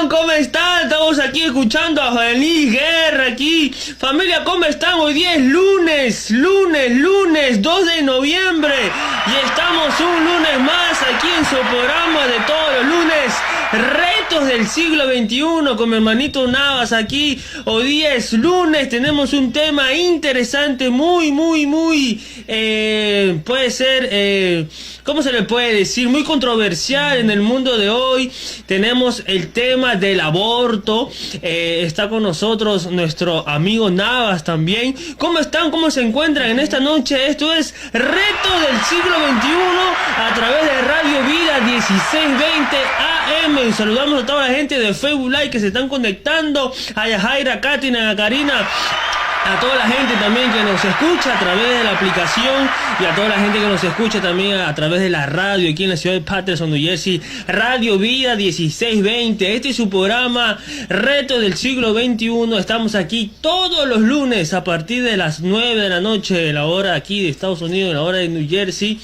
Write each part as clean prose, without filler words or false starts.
¿Cómo están? Estamos aquí escuchando a Feliz Guerra aquí. Familia, ¿cómo están? Hoy día es lunes 2 de noviembre. Y estamos un lunes más aquí en su programa de todos los lunes, Retos del siglo XXI, con mi hermanito Navas aquí. Hoy día es lunes, tenemos un tema interesante, muy, puede ser, ¿cómo se le puede decir? Muy controversial en el mundo de hoy. Tenemos el tema del aborto. Está con nosotros nuestro amigo Navas también. ¿Cómo están? ¿Cómo se encuentran en esta noche? Esto es Retos del siglo XXI a través de Radio Vida 1620 AM. Y saludamos a toda la gente de Facebook Live que se están conectando. A Yajaira, a Katina, a Karina, a toda la gente también que nos escucha a través de la aplicación y a toda la gente que nos escucha también a través de la radio aquí en la ciudad de Paterson, New Jersey. Radio Vida 1620. Este es su programa Retos del siglo XXI. Estamos aquí todos los lunes a partir de las 9 de la noche, la hora aquí de Estados Unidos, la hora de New Jersey.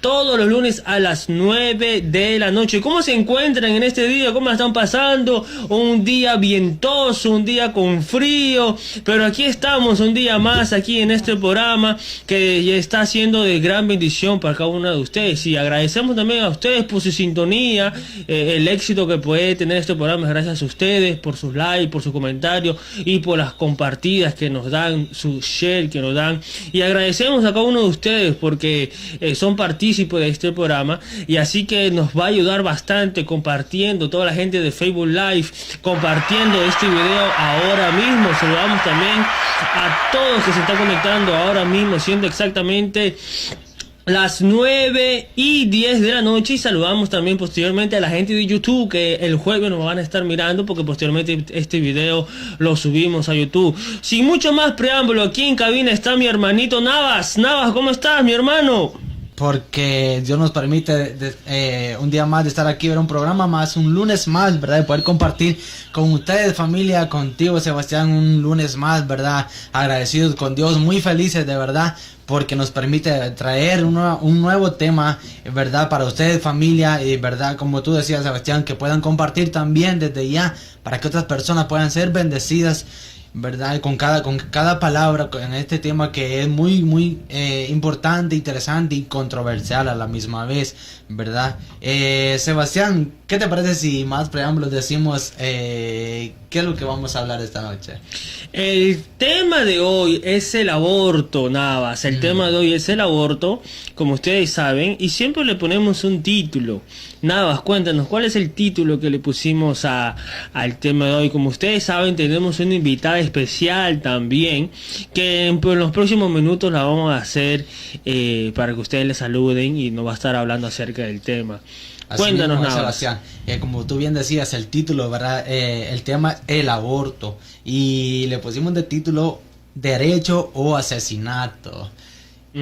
Todos los lunes a las 9 de la noche. ¿Cómo se encuentran en este día? ¿Cómo la están pasando? Un día vientoso, un día con frío, pero aquí estamos un día más aquí en este programa que ya está siendo de gran bendición para cada uno de ustedes, y agradecemos también a ustedes por su sintonía. El éxito que puede tener este programa es gracias a ustedes, por sus likes, por sus comentarios y por las compartidas que nos dan, su share que nos dan, y agradecemos a cada uno de ustedes porque son partícipes de este programa, y así que nos va a ayudar bastante compartiendo, toda la gente de Facebook Live compartiendo este video ahora mismo. Saludamos también a todos que se están conectando ahora mismo, siendo exactamente las 9:10 de la noche, y saludamos también posteriormente a la gente de YouTube que el jueves nos van a estar mirando porque posteriormente este video lo subimos a YouTube. Sin mucho más preámbulo, aquí en cabina está mi hermanito Navas. Navas, ¿cómo estás, mi hermano? Porque Dios nos permite un día más de estar aquí, ver un programa más, un lunes más, ¿verdad? De poder compartir con ustedes, familia, contigo, Sebastián, un lunes más, ¿verdad? Agradecidos con Dios, muy felices, de verdad, porque nos permite traer un nuevo tema, ¿verdad? Para ustedes, familia, y verdad, como tú decías, Sebastián, que puedan compartir también desde ya, para que otras personas puedan ser bendecidas, ¿verdad? Con cada palabra en este tema que es muy importante, interesante y controversial a la misma vez, ¿verdad? Sebastián, ¿qué te parece si más preámbulos decimos qué es lo que vamos a hablar esta noche? El tema de hoy es el aborto, Navas. El tema de hoy es el aborto, como ustedes saben, y siempre le ponemos un título. Navas, cuéntanos, ¿cuál es el título que le pusimos al tema de hoy? Como ustedes saben, tenemos una invitada especial también, que en los próximos minutos la vamos a hacer para que ustedes le saluden y nos va a estar hablando acerca del tema. Así Cuéntanos, mismo, Navas. Sebastián, como tú bien decías, el título, ¿verdad? El tema, el aborto, y le pusimos de título Derecho o Asesinato. Sí,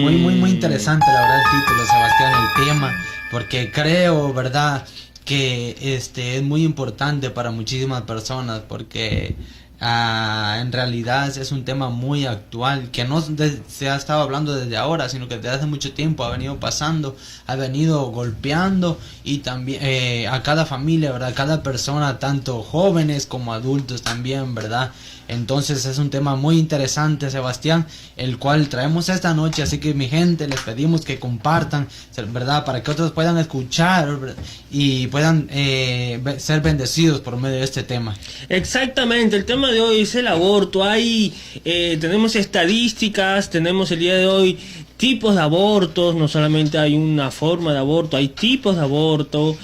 muy interesante, la verdad, el título, Sebastián, el tema, porque creo, ¿verdad?, que es muy importante para muchísimas personas, porque en realidad es un tema muy actual, que no se ha estado hablando desde ahora, sino que desde hace mucho tiempo ha venido pasando, ha venido golpeando, y también a cada familia, ¿verdad?, cada persona, tanto jóvenes como adultos también, ¿verdad? Entonces es un tema muy interesante, Sebastián, el cual traemos esta noche, así que mi gente, les pedimos que compartan, ¿verdad?, para que otros puedan escuchar, ¿verdad?, y puedan ser bendecidos por medio de este tema. Exactamente, el tema de hoy es el aborto. Tenemos estadísticas, tenemos el día de hoy tipos de abortos, no solamente hay una forma de aborto, hay tipos de aborto.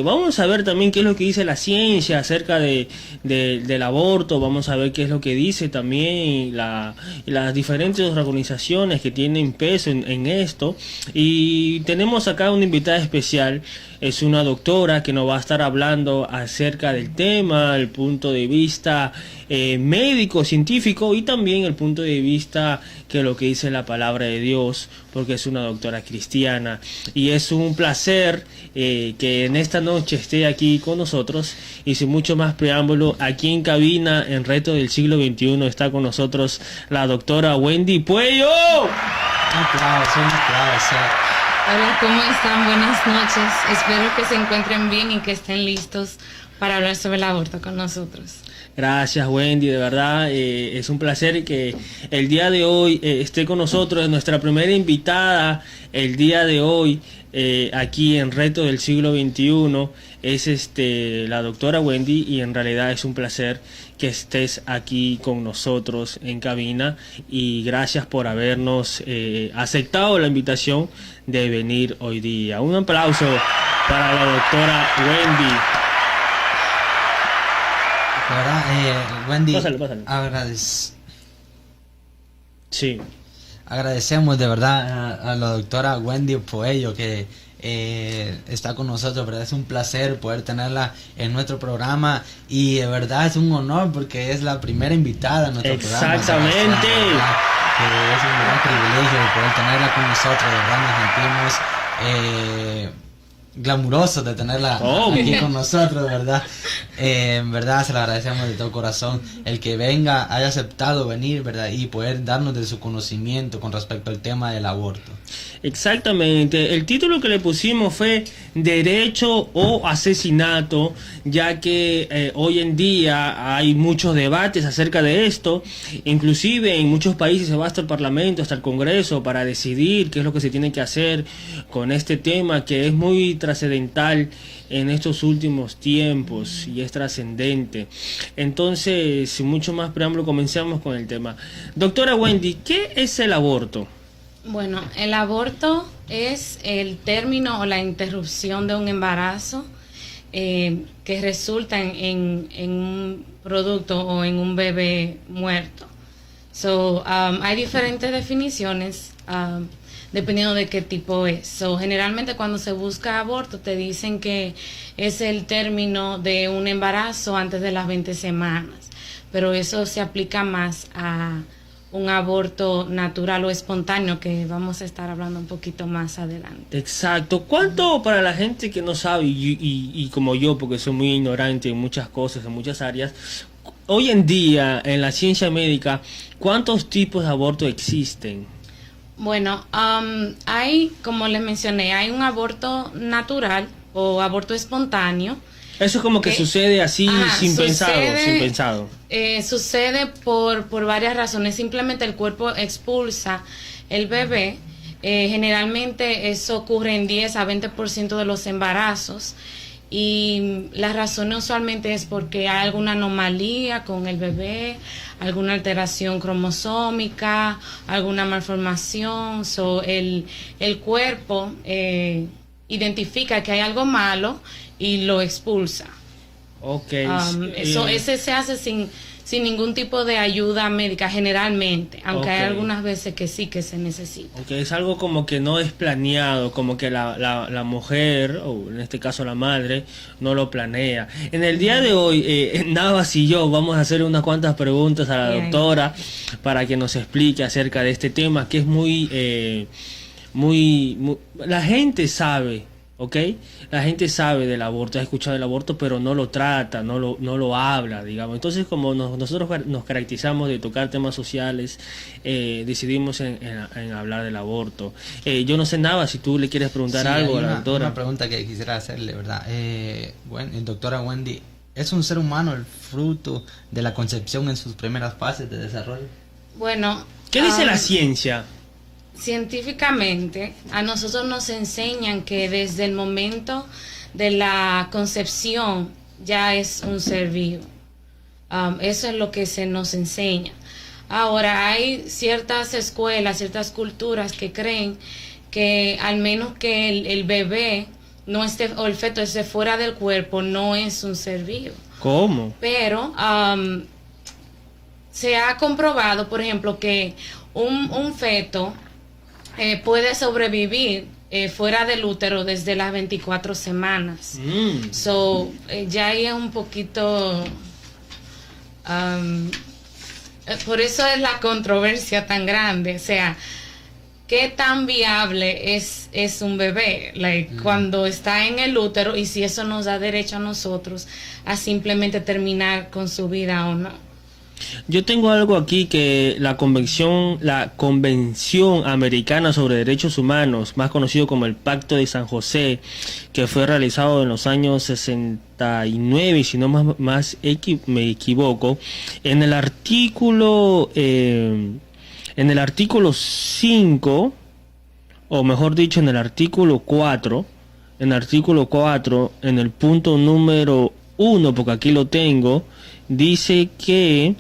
Vamos a ver también qué es lo que dice la ciencia acerca del aborto, vamos a ver qué es lo que dice también las diferentes organizaciones que tienen peso en esto. Y tenemos acá una invitada especial, es una doctora que nos va a estar hablando acerca del tema, el punto de vista médico, científico, y también el punto de vista que lo que dice la palabra de Dios, porque es una doctora cristiana. Y es un placer que en esta noche esté aquí con nosotros, y sin mucho más preámbulo, aquí en cabina en Reto del siglo XXI está con nosotros la doctora Wendy Puello. Un aplauso. Hola, ¿cómo están? Buenas noches. Espero que se encuentren bien y que estén listos para hablar sobre el aborto con nosotros. Gracias, Wendy, de verdad es un placer que el día de hoy esté con nosotros, nuestra primera invitada el día de hoy aquí en Reto del Siglo XXI es la doctora Wendy, y en realidad es un placer que estés aquí con nosotros en cabina, y gracias por habernos aceptado la invitación de venir hoy día. Un aplauso para la doctora Wendy. ¿Verdad? Wendy, Pásale. Sí. Agradecemos de verdad a la doctora Wendy Puello que está con nosotros, ¿verdad? Es un placer poder tenerla en nuestro programa, y de verdad es un honor porque es la primera invitada a nuestro programa. Exactamente. Es un gran privilegio poder tenerla con nosotros, de verdad nos sentimos glamurosos de tenerla aquí con nosotros, ¿verdad? En verdad se lo agradecemos de todo corazón el que venga, haya aceptado venir, ¿verdad? Y poder darnos de su conocimiento con respecto al tema del aborto. Exactamente, el título que le pusimos fue Derecho o Asesinato, ya que hoy en día hay muchos debates acerca de esto. Inclusive en muchos países se va hasta el Parlamento, hasta el Congreso, para decidir qué es lo que se tiene que hacer con este tema, que es muy trascendental en estos últimos tiempos y es trascendente. Entonces, sin mucho más preámbulo, comencemos con el tema. Doctora Wendy, ¿qué es el aborto? Bueno, el aborto es el término o la interrupción de un embarazo que resulta en un producto o en un bebé muerto. Hay diferentes definiciones dependiendo de qué tipo es. Generalmente cuando se busca aborto te dicen que es el término de un embarazo antes de las 20 semanas, pero eso se aplica más a un aborto natural o espontáneo, que vamos a estar hablando un poquito más adelante. Exacto. ¿Cuánto, para la gente que no sabe, y como yo, porque soy muy ignorante en muchas cosas, en muchas áreas, hoy en día en la ciencia médica, ¿cuántos tipos de aborto existen? Bueno, hay, como les mencioné, hay un aborto natural o aborto espontáneo. Eso es como que sucede así, sin pensado. Sucede por varias razones. Simplemente el cuerpo expulsa el bebé. Generalmente eso ocurre en 10 a 20% de los embarazos. Y la razón usualmente es porque hay alguna anomalía con el bebé, alguna alteración cromosómica, alguna malformación. El cuerpo identifica que hay algo malo y lo expulsa. Okay. Ese se hace sin ningún tipo de ayuda médica generalmente, aunque hay algunas veces que sí que se necesita. Okay, es algo como que no es planeado, como que la mujer, o en este caso la madre, no lo planea. En el día de hoy, Navas y yo vamos a hacer unas cuantas preguntas a la doctora para que nos explique acerca de este tema, que es muy la gente sabe. ¿Ok? La gente sabe del aborto, ha escuchado del aborto, pero no lo trata, no lo habla, digamos. Entonces, como nosotros nos caracterizamos de tocar temas sociales, decidimos en hablar del aborto. Yo no sé nada, si tú le quieres preguntar algo a la doctora. Una pregunta que quisiera hacerle, ¿verdad? Doctora Wendy, ¿es un ser humano el fruto de la concepción en sus primeras fases de desarrollo? Bueno, ¿qué dice la ciencia? Científicamente, a nosotros nos enseñan que desde el momento de la concepción ya es un ser vivo. Eso es lo que se nos enseña. Ahora, hay ciertas escuelas, ciertas culturas que creen que al menos que el bebé no esté, o el feto esté fuera del cuerpo, no es un ser vivo. ¿Cómo? Pero se ha comprobado, por ejemplo, que un feto puede sobrevivir fuera del útero desde las 24 semanas. Ya ahí es un poquito... por eso es la controversia tan grande. O sea, ¿qué tan viable es un bebé? Cuando está en el útero, y si eso nos da derecho a nosotros a simplemente terminar con su vida o no. Yo tengo algo aquí que la Convención Americana sobre Derechos Humanos, más conocido como el Pacto de San José, que fue realizado en los años 69, y si no me equivoco, en el artículo 5, o mejor dicho, en el artículo 4, en el punto número 1, porque aquí lo tengo, dice que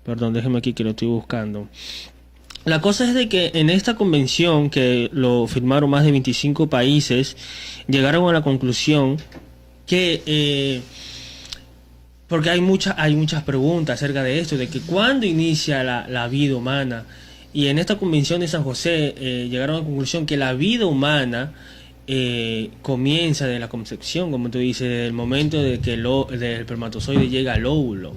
perdón, déjeme aquí que lo estoy buscando. La cosa es de que en esta convención, que lo firmaron más de 25 países, llegaron a la conclusión que porque hay muchas preguntas acerca de esto, de que cuándo inicia la vida humana. Y en esta convención de San José llegaron a la conclusión que la vida humana comienza de la concepción, como tú dices, del momento de que del espermatozoide llega al óvulo.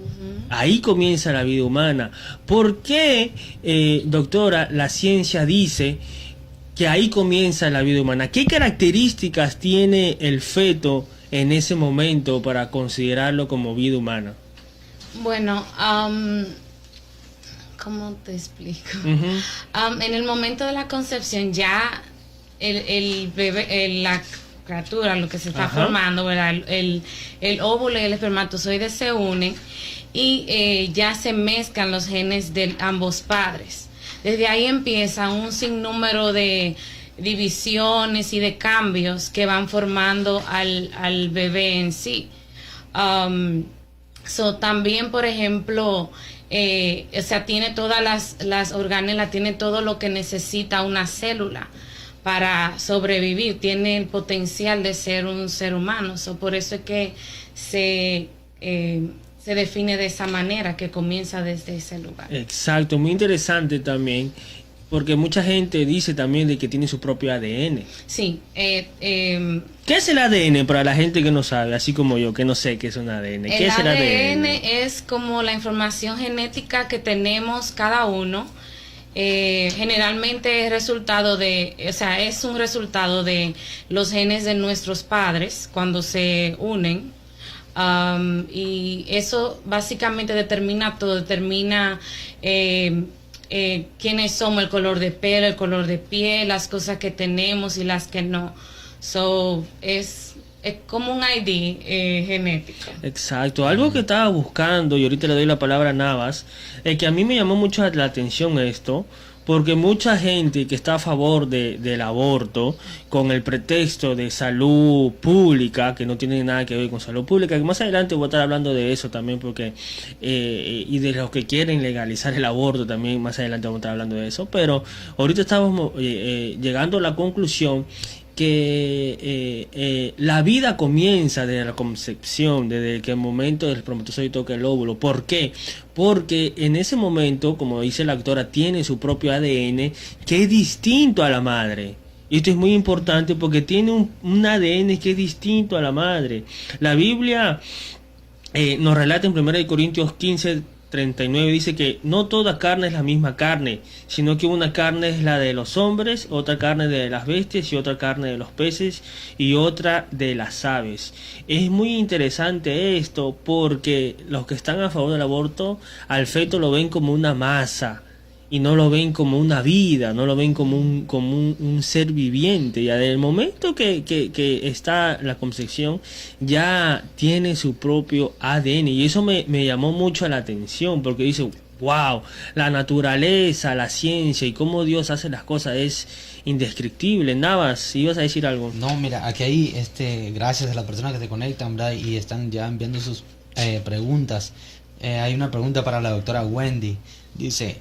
Ahí comienza la vida humana. ¿Por qué, doctora, la ciencia dice que ahí comienza la vida humana? ¿Qué características tiene el feto en ese momento para considerarlo como vida humana? Bueno, ¿cómo te explico? En el momento de la concepción ya el bebé, la criatura, lo que se está formando, ¿verdad? El óvulo y el espermatozoide se unen y ya se mezclan los genes de ambos padres. Desde ahí empieza un sinnúmero de divisiones y de cambios que van formando al bebé en sí. También, por ejemplo, tiene todas las organelas, tiene todo lo que necesita una célula para sobrevivir, tiene el potencial de ser un ser humano. Por eso es que se define de esa manera, que comienza desde ese lugar. Exacto, muy interesante también, porque mucha gente dice también de que tiene su propio ADN. Sí. ¿Qué es el ADN para la gente que no sabe, así como yo, que no sé qué es un ADN? ¿Qué es el ADN? Es como la información genética que tenemos cada uno. Generalmente es un resultado de los genes de nuestros padres cuando se unen, y eso básicamente determina todo, determina quiénes somos, el color de pelo, el color de piel, las cosas que tenemos y las que no. Es como un ID genético. Exacto. Algo que estaba buscando, y ahorita le doy la palabra a Navas, es que a mí me llamó mucho la atención esto, porque mucha gente que está a favor del aborto, con el pretexto de salud pública, que no tiene nada que ver con salud pública, que más adelante voy a estar hablando de eso también, porque y de los que quieren legalizar el aborto también, más adelante vamos a estar hablando de eso, pero ahorita estamos llegando a la conclusión que la vida comienza desde la concepción, desde que el momento del espermatozoide toca el óvulo. ¿Por qué? Porque en ese momento, como dice la doctora, tiene su propio ADN que es distinto a la madre. Y esto es muy importante porque tiene un ADN que es distinto a la madre. La Biblia nos relata en 1 Corintios 15:39, dice que no toda carne es la misma carne, sino que una carne es la de los hombres, otra carne de las bestias, y otra carne de los peces, y otra de las aves. Es muy interesante esto, porque los que están a favor del aborto al feto lo ven como una masa, y no lo ven como una vida, no lo ven como un ser viviente. Y desde el momento que está la concepción, ya tiene su propio ADN. Y eso me llamó mucho la atención, porque dice, wow, la naturaleza, la ciencia y cómo Dios hace las cosas es indescriptible. Navas, ¿ibas a decir algo? No, mira, aquí hay, gracias a las personas que se conectan, ¿verdad? Y están ya enviando sus preguntas. Hay una pregunta para la doctora Wendy. Dice: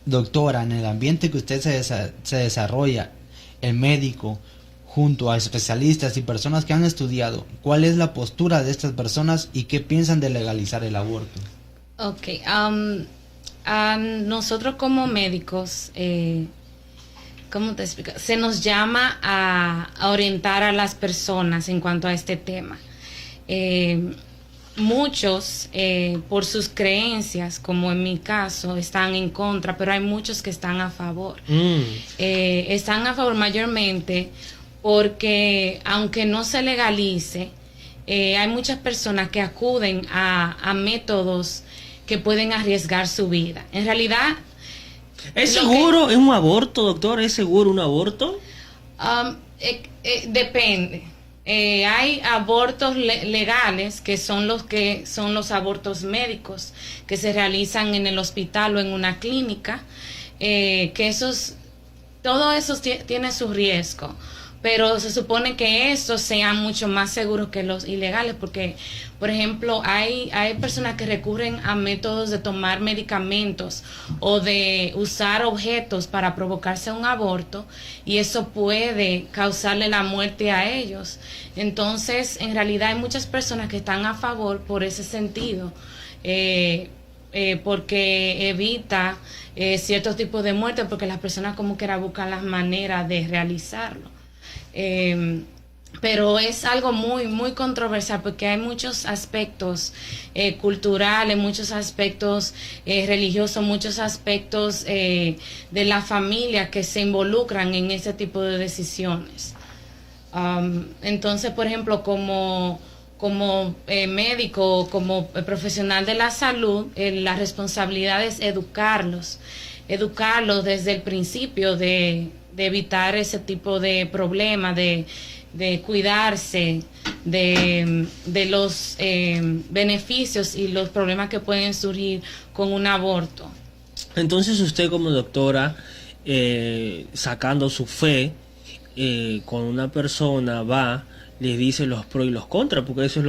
doctora, en el ambiente que usted se desarrolla, el médico, junto a especialistas y personas que han estudiado, ¿cuál es la postura de estas personas y qué piensan de legalizar el aborto? Ok, nosotros como médicos, ¿cómo te explico? Se nos llama a orientar a las personas en cuanto a este tema. Muchos, por sus creencias, como en mi caso, están en contra, pero hay muchos que están a favor. Están a favor mayormente porque, aunque no se legalice, hay muchas personas que acuden a métodos que pueden arriesgar su vida. En realidad... ¿Es seguro un aborto, doctor? ¿Es seguro un aborto? Depende. Hay abortos legales que son los abortos médicos que se realizan en el hospital o en una clínica, todo eso tiene su riesgo, pero se supone que estos sean mucho más seguros que los ilegales, porque, por ejemplo, hay personas que recurren a métodos de tomar medicamentos o de usar objetos para provocarse un aborto, y eso puede causarle la muerte a ellos. Entonces, en realidad hay muchas personas que están a favor por ese sentido, porque evita ciertos tipos de muerte, porque las personas como quiera buscan las maneras de realizarlo. Pero es algo muy muy controversial, porque hay muchos aspectos culturales, muchos aspectos religiosos, muchos aspectos de la familia que se involucran en ese tipo de decisiones. Entonces, por ejemplo, como médico, como profesional de la salud, la responsabilidad es educarlos desde el principio de evitar ese tipo de problemas, de cuidarse de los beneficios y los problemas que pueden surgir con un aborto. Entonces usted, como doctora, sacando su fe, con una persona le dice los pros y los contras, porque eso es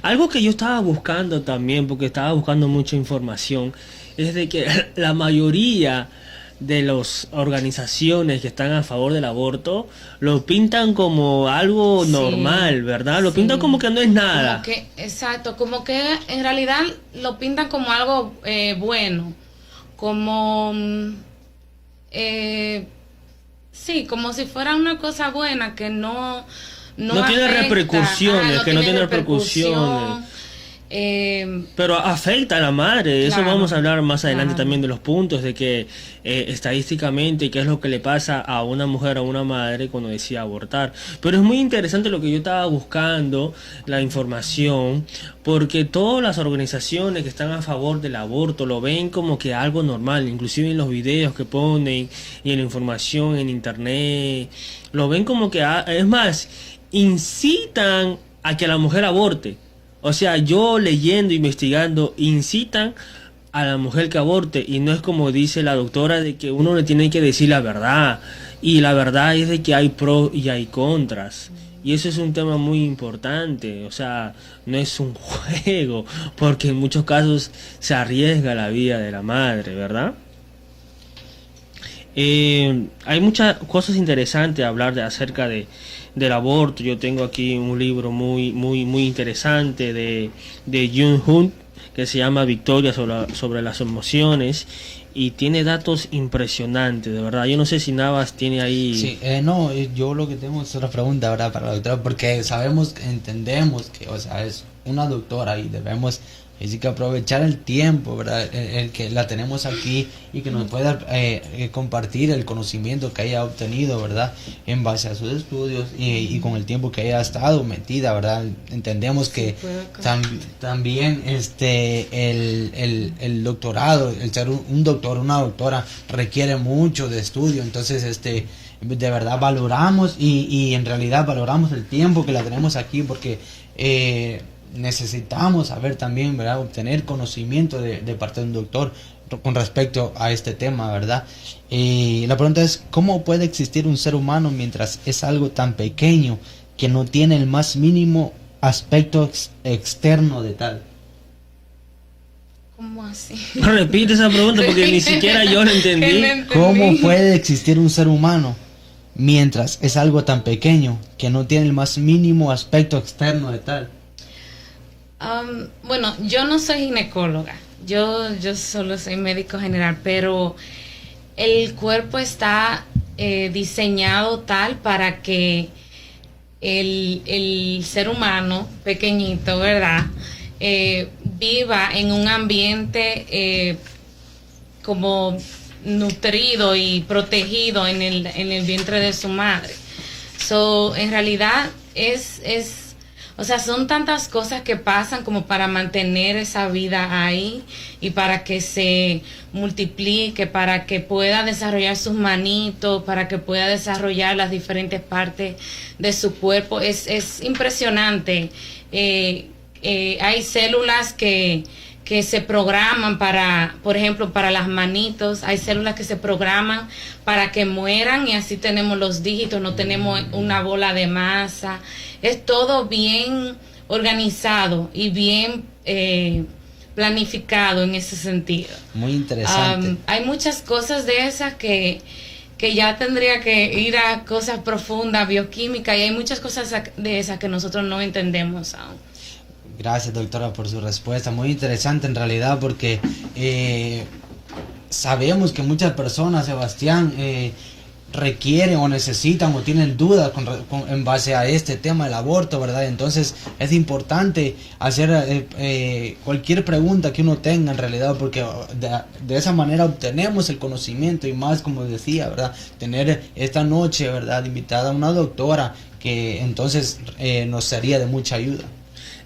algo que yo estaba buscando también, porque estaba buscando mucha información, es de que la mayoría de las organizaciones que están a favor del aborto lo pintan como algo normal, ¿verdad? Lo pintan como que no es nada. Exacto, como que en realidad lo pintan como algo bueno, como sí, como si fuera una cosa buena que no tiene afecta, repercusiones, que no tiene repercusiones. Pero afecta a la madre, eso vamos a hablar más adelante también de los puntos de que estadísticamente qué es lo que le pasa a una mujer o a una madre cuando decide abortar. Pero es muy interesante lo que yo estaba buscando, la información, porque todas las organizaciones que están a favor del aborto lo ven como que algo normal, inclusive en los videos que ponen y en la información en internet, lo ven como que, es más, incitan a que la mujer aborte. O sea, yo leyendo, investigando, incitan a la mujer que aborte, y no es como dice la doctora de que uno le tiene que decir la verdad, y la verdad es de que hay pros y hay contras, y eso es un tema muy importante. O sea, no es un juego, porque en muchos casos se arriesga la vida de la madre, ¿verdad? Hay muchas cosas interesantes a hablar acerca del aborto. Yo tengo aquí un libro muy interesante de Jung Hunt que se llama Victoria sobre las emociones, y tiene datos impresionantes, de verdad. Yo no sé si Navas tiene ahí... Sí, no, yo lo que tengo es otra pregunta, ¿verdad? Para la doctora, porque entendemos que, o sea, es una doctora y debemos... Así que aprovechar el tiempo, ¿verdad? El que la tenemos aquí y que nos pueda compartir el conocimiento que haya obtenido, ¿verdad? En base a sus estudios y con el tiempo que haya estado metida, ¿verdad? Entendemos que también el doctorado, el ser un doctor, una doctora, requiere mucho de estudio. Entonces, de verdad valoramos y en realidad valoramos el tiempo que la tenemos aquí, porque... necesitamos saber también, ¿verdad? Obtener conocimiento de parte de un doctor con respecto a este tema, ¿verdad? La pregunta es, ¿cómo puede existir un ser humano mientras es algo tan pequeño que no tiene el más mínimo aspecto externo de tal? ¿Cómo así? Repite esa pregunta porque ni siquiera yo la entendí. ¿Cómo puede existir un ser humano mientras es algo tan pequeño que no tiene el más mínimo aspecto externo de tal? Bueno, yo no soy ginecóloga, yo solo soy médico general, pero el cuerpo está diseñado tal para que el ser humano pequeñito, ¿verdad? Viva en un ambiente como nutrido y protegido en el vientre de su madre. En realidad es O sea, son tantas cosas que pasan como para mantener esa vida ahí y para que se multiplique, para que pueda desarrollar sus manitos, para que pueda desarrollar las diferentes partes de su cuerpo. Es impresionante. Hay células que se programan para, por ejemplo, para las manitos, hay células que se programan para que mueran y así tenemos los dígitos, no tenemos una bola de masa. Es todo bien organizado y bien planificado en ese sentido. Muy interesante. Hay muchas cosas de esas que ya tendría que ir a cosas profundas, bioquímica, y hay muchas cosas de esas que nosotros no entendemos aún. Gracias, doctora, por su respuesta. Muy interesante en realidad, porque sabemos que muchas personas, Sebastián, requieren o necesitan o tienen dudas en base a este tema del aborto, ¿verdad? Entonces es importante hacer cualquier pregunta que uno tenga en realidad, porque de esa manera obtenemos el conocimiento y más, como decía, ¿verdad? Tener esta noche, ¿verdad?, invitada a una doctora que entonces nos sería de mucha ayuda.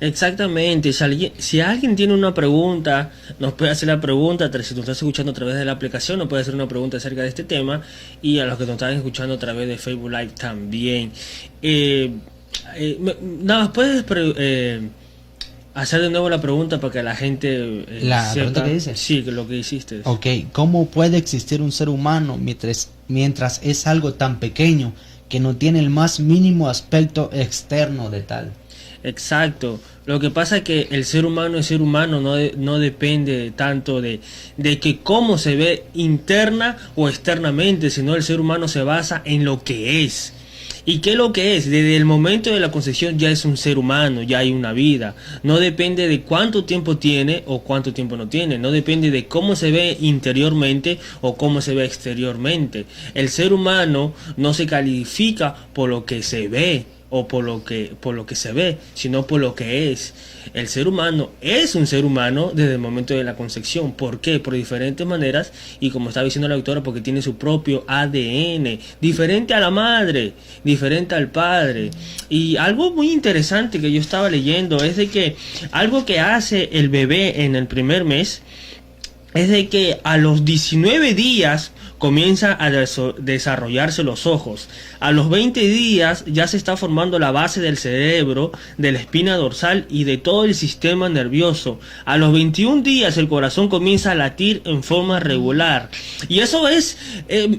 Exactamente, si alguien tiene una pregunta, nos puede hacer la pregunta. Si nos estás escuchando a través de la aplicación, nos puede hacer una pregunta acerca de este tema, y a los que nos están escuchando a través de Facebook Live también. Nada, puedes hacer de nuevo la pregunta para que la gente ¿La pregunta que dice? Sí, lo que hiciste. Ok, ¿cómo puede existir un ser humano mientras es algo tan pequeño que no tiene el más mínimo aspecto externo de tal? Exacto. Lo que pasa es que el ser humano es ser humano, no depende tanto de que cómo se ve interna o externamente, sino el ser humano se basa en lo que es. ¿Y qué es lo que es? Desde el momento de la concepción ya es un ser humano, ya hay una vida. No depende de cuánto tiempo tiene o cuánto tiempo no tiene. No depende de cómo se ve interiormente o cómo se ve exteriormente. El ser humano no se califica por lo que se ve o por lo que se ve, sino por lo que es. El ser humano es un ser humano desde el momento de la concepción. ¿Por qué? Por diferentes maneras, y como estaba diciendo la doctora, porque tiene su propio ADN, diferente a la madre, diferente al padre. Y algo muy interesante que yo estaba leyendo es de que algo que hace el bebé en el primer mes es de que a los 19 días comienza a desarrollarse los ojos. A los 20 días ya se está formando la base del cerebro, de la espina dorsal y de todo el sistema nervioso. A los 21 días el corazón comienza a latir en forma regular. Y eso es,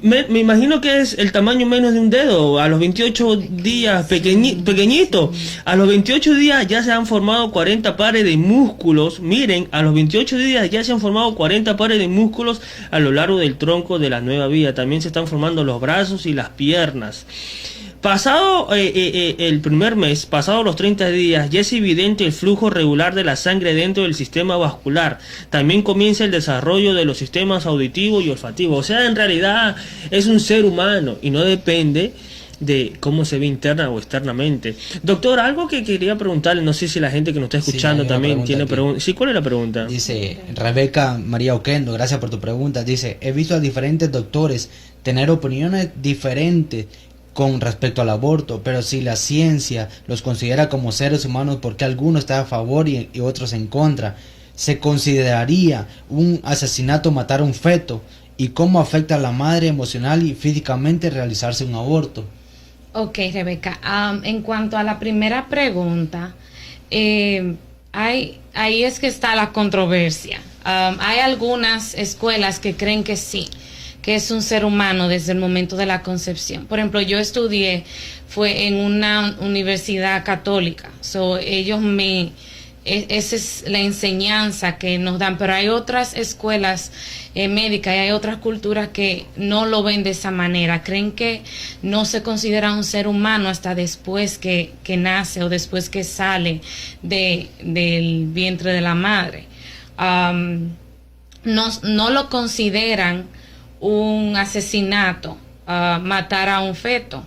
me imagino que es el tamaño menos de un dedo. A los 28 días, pequeñito. A los 28 días ya se han formado 40 pares de músculos. Miren, a los 28 días ya se han formado 40 pares de músculos a lo largo del tronco de la nueva vida. También se están formando los brazos y las piernas. Pasado el primer mes, pasado los 30 días, ya es evidente el flujo regular de la sangre dentro del sistema vascular. También comienza el desarrollo de los sistemas auditivo y olfativo. O sea, en realidad es un ser humano y no depende de cómo se ve interna o externamente. Doctor, algo que quería preguntarle, no sé si la gente que nos está escuchando también tiene preguntas. Sí, ¿cuál es la pregunta? Dice Rebeca María Oquendo, gracias por tu pregunta. Dice, he visto a diferentes doctores tener opiniones diferentes con respecto al aborto, pero si la ciencia los considera como seres humanos, ¿por qué algunos están a favor y otros en contra? ¿Se consideraría un asesinato matar a un feto? ¿Y cómo afecta a la madre emocional y físicamente realizarse un aborto? Ok, Rebeca, en cuanto a la primera pregunta, ahí es que está la controversia. Hay algunas escuelas que creen que sí, que es un ser humano desde el momento de la concepción. Por ejemplo, yo fue en una universidad católica, esa es la enseñanza que nos dan, pero hay otras escuelas médicas y hay otras culturas que no lo ven de esa manera, creen que no se considera un ser humano hasta después que nace o después que sale del vientre de la madre. No lo consideran un asesinato, matar a un feto,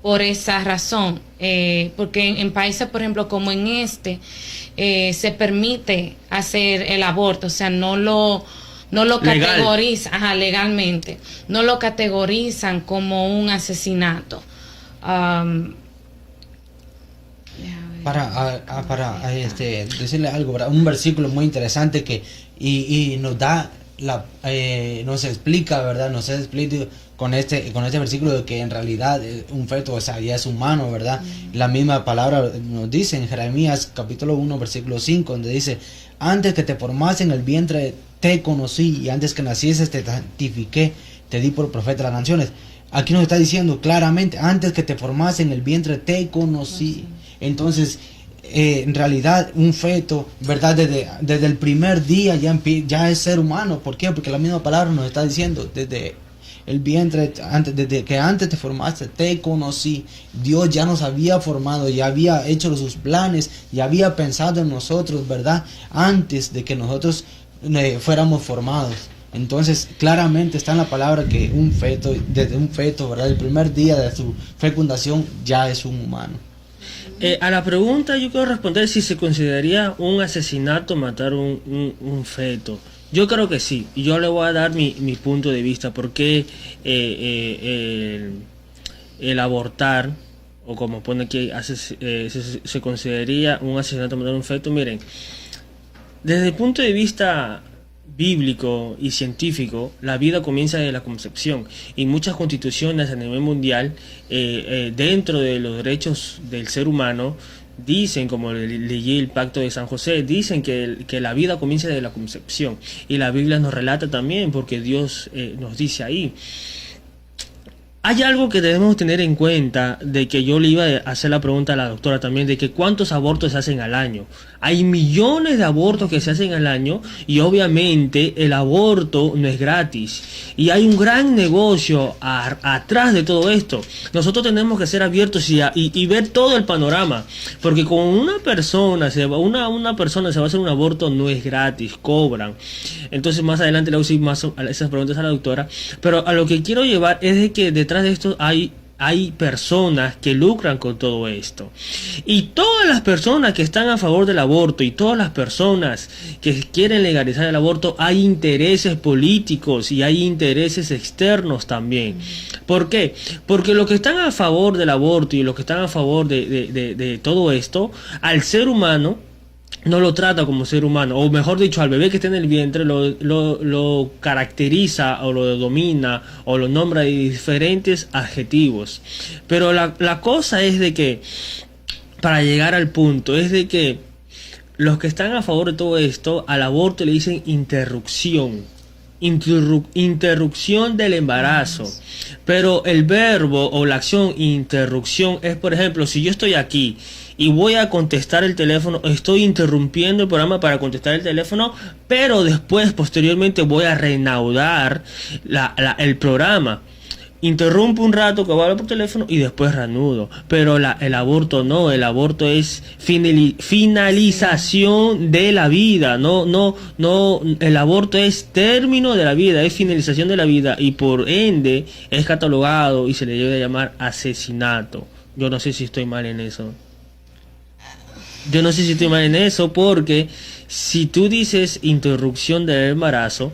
por esa razón, porque en países, por ejemplo, como en se permite hacer el aborto, o sea, no lo categorizan legalmente, no lo categorizan como un asesinato. decirle algo, ¿verdad? Un versículo muy interesante que y nos da nos explica, ¿verdad? Nos explica con este versículo de que en realidad un feto, o sea, ya es humano, ¿verdad? La misma palabra nos dice en Jeremías capítulo 1 versículo 5, donde dice: antes que te formase en el vientre te conocí, y antes que nacieses te santifiqué, te di por profeta de las naciones. Aquí nos está diciendo claramente: antes que te formase en el vientre te conocí. Entonces, en realidad un feto, ¿verdad? Desde el primer día ya es ser humano. ¿Por qué? Porque la misma palabra nos está diciendo: desde el vientre, desde que antes te formaste, te conocí. Dios ya nos había formado, ya había hecho sus planes, ya había pensado en nosotros, ¿verdad? Antes de que nosotros fuéramos formados. Entonces, claramente está en la palabra que un feto, desde un feto, ¿verdad? El primer día de su fecundación ya es un humano. A la pregunta yo quiero responder si se consideraría un asesinato matar un feto. Yo creo que sí, y yo le voy a dar mi punto de vista, porque el abortar, o como pone aquí, se consideraría un asesinato matar un feto. Miren, desde el punto de vista bíblico y científico, la vida comienza desde la concepción, y muchas constituciones a nivel mundial, dentro de los derechos del ser humano, dicen, como leí el Pacto de San José, dicen que la vida comienza desde la concepción, y la Biblia nos relata también, porque Dios nos dice ahí. Hay algo que debemos tener en cuenta, de que yo le iba a hacer la pregunta a la doctora también, de que cuántos abortos se hacen al año. Hay millones de abortos que se hacen al año, y obviamente el aborto no es gratis. Y hay un gran negocio atrás de todo esto. Nosotros tenemos que ser abiertos y ver todo el panorama. Porque con una persona se va a hacer un aborto, no es gratis, cobran. Entonces más adelante le voy a decir más a esas preguntas a la doctora. Pero a lo que quiero llevar es de que detrás de esto hay personas que lucran con todo esto, y todas las personas que están a favor del aborto y todas las personas que quieren legalizar el aborto, hay intereses políticos y hay intereses externos también. ¿Por qué? Porque los que están a favor del aborto y los que están a favor de todo esto, al ser humano no lo trata como ser humano, o mejor dicho, al bebé que está en el vientre lo caracteriza o lo domina o lo nombra de diferentes adjetivos. Pero la cosa es de que, para llegar al punto, es de que los que están a favor de todo esto, al aborto le dicen interrupción del embarazo. Pero el verbo o la acción interrupción es, por ejemplo, si yo estoy aquí y voy a contestar el teléfono, estoy interrumpiendo el programa para contestar el teléfono, pero después, posteriormente, voy a reanudar el programa. Interrumpo un rato que voy a hablar por teléfono y después reanudo. Pero el aborto no, el aborto es finalización de la vida. No, el aborto es término de la vida, es finalización de la vida, y por ende es catalogado y se le debe llamar asesinato. Yo no sé si estoy mal en eso. Porque si tú dices interrupción del embarazo,